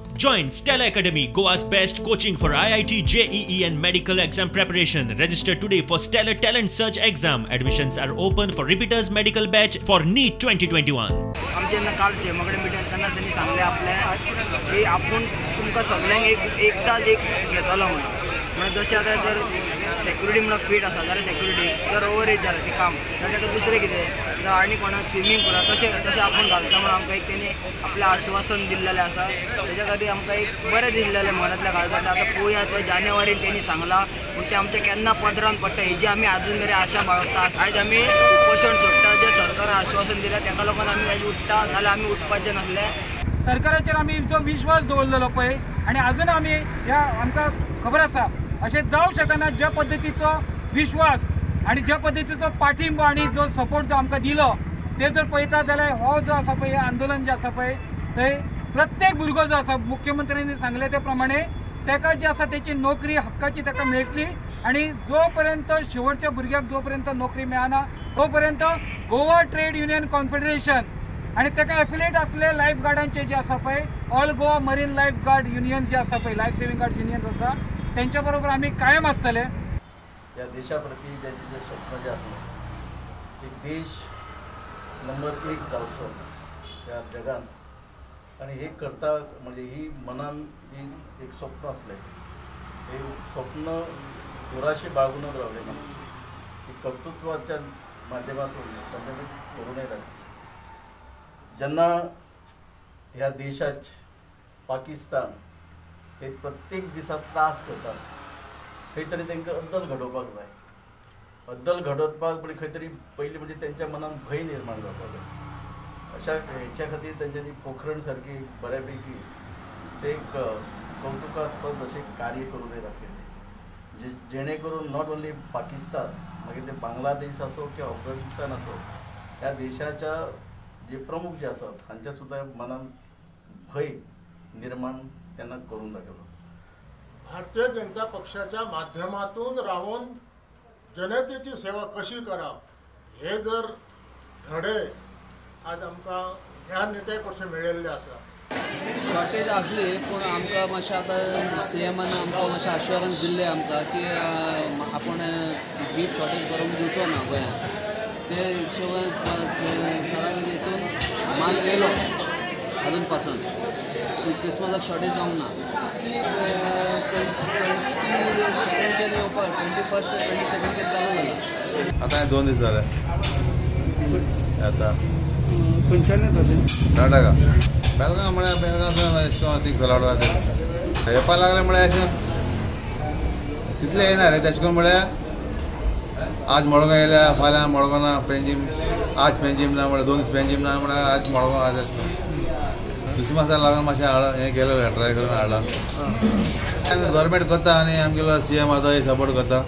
Join Stella Academy, Goa's best coaching for IIT, JEE and medical exam preparation. Register today for Stellar Talent Search exam. Admissions are open for repeaters medical batch for NEET 2021. आमच्या काल सेमाकडे meeting त्यांना त्यांनी सांगले आपल्या की आपण तुमका सगळ्यांक एकदाच घेतलो म्हणून जशें आतां जर सेक्युरिटी म्हणून फिट आसा जाल्यार सेक्युरिटी जर ओवर एज जालें तें काम जाल्यार ताका दुसरें कितें जर आनी कोणा स्विमींग पुरा तशें आपण घालता म्हणून आमकां एक तेणी आपलें आश्वासन दिल्लेलें आसा तेज्या खातीर आमकां एक बरें दिल्लेलें मनांतल्या घालता आतां पळोवया ते जानेवारीन तेणी सांगलां पूण तें आमच्या केन्ना पदरान पडटा हेजी आमी आजून मेरेन आशा बाळगता। आयज आमी उपोशण सोडटा जें सरकारान आश्वासन दिलें तेका लागून आमी आयज उठ्ठा नाल्यार आमी उठपाचें नासलें। सरकाराचेर आमी जो विश्वास दवरलेलो पळय आनी आजून आमी ह्या आमकां खबर आसा अशें जावं शकना ज्या पद्दतीचो विश्वास आनी ज्या पद्दतीचो पाठिंबो आनी जो सपोर्ट जो आमकां दिलो ते जर पळयता जाल्यार हो जो आसा पळय आंदोलन जें आसा पळय थंय प्रत्येक भुरगो जो आसा मुख्यमंत्र्यांनी सांगले ते प्रमाणे ताका जी आसा तेची नोकरी हक्काची ताका मेळटली आनी जो पर्यंत शेवटच्या भुरग्याक जो पर्यंत नोकरी मेळना तो पर्यंत गोवा ट्रेड युनियन कॉन्फेडरेशन आनी ताका एफिलिएट आसले लायफ गार्डांचे जे आसा पळय all Goa marine life guard union जे आसा पळय लायफ सेविंग गार्ड युनियन आसा त्यांच्या बरोबर आम्ही कायम असतले। या देशाप्रती त्याचे जे स्वप्न जे असले एक देश नंबर 1 जावचो या जगात आणि हे करता म्हणजे ही मनान जी एक स्वप्न असले हे स्वप्न पुराशे बाळगूनच रावले ना हे कर्तृत्वाच्या माध्यमातून त्यांनी करून येतात। ज्यांना ह्या देशात पाकिस्तान हे प्रत्येक दिसा त्रास करतात खंय तरी तांकां अद्दल घडोवपाक जाय। अद्दल घडोवपाक म्हणजे खंय तरी पयलीं म्हणजे तेंच्या मनान भंय निर्माण जावपाक जाय। अशा हेच्या खातीर तेंच्यांनी पोखरण सारकी बऱ्यापैकी ते एक कौतुकास्पद अशें कार्य करून दाखयलें जेणे करून नॉट ओन्ली पाकिस्तान मागीर ते बांगलादेश आसो किंवा अफगानिस्तान आसो ह्या देशाच्या जे प्रमुख जे आसात हांच्या सुद्दां मनान भंय निर्माण त्यांना करून दाखवलं। भारतीय जनता पक्षाच्या माध्यमातून राहून जनतेची सेवा कशी करावं हे जर धडे आज आमकां ह्या नेत्या कडसून मेळिल्ले आसा। शॉर्टेज आसली पूण आमकां मातशें आतां सीएमान आमकां मातशें अश्युरन्स दिल्लें आमकां की आपूण बीफ शॉर्टेज करूंक दिवचो ना गोंयांत ते हिशोबान सरांनी हितून माल येयलो अजून पासून क्रिसमसाक शॉर्टेज जावंक ना 22nd येवपाक 21st 22nd चालू जालें आता 2 दीस जाले आता खंयच्यान टाटा का बेळगांव म्हळ्यार बेळगांव थिंग सलाड आसा येवपाक लागले म्हळ्यार अशें तितले येना रे तेश कोन्न म्हळ्यार आज मडगांव येयल्या फाल्यां मडगांव ना पेंजीम आज पेंजीम ना म्हळ्यार 2 दीस पेंजीम ना म्हळ्यार आज मडगांव आज क्रिसमसाक लागून मातशें हें गेलो ट्राय करून हाडला गव्हर्मेंट करता आनी आमगेलो सीएम आसा तो सपोर्ट करता।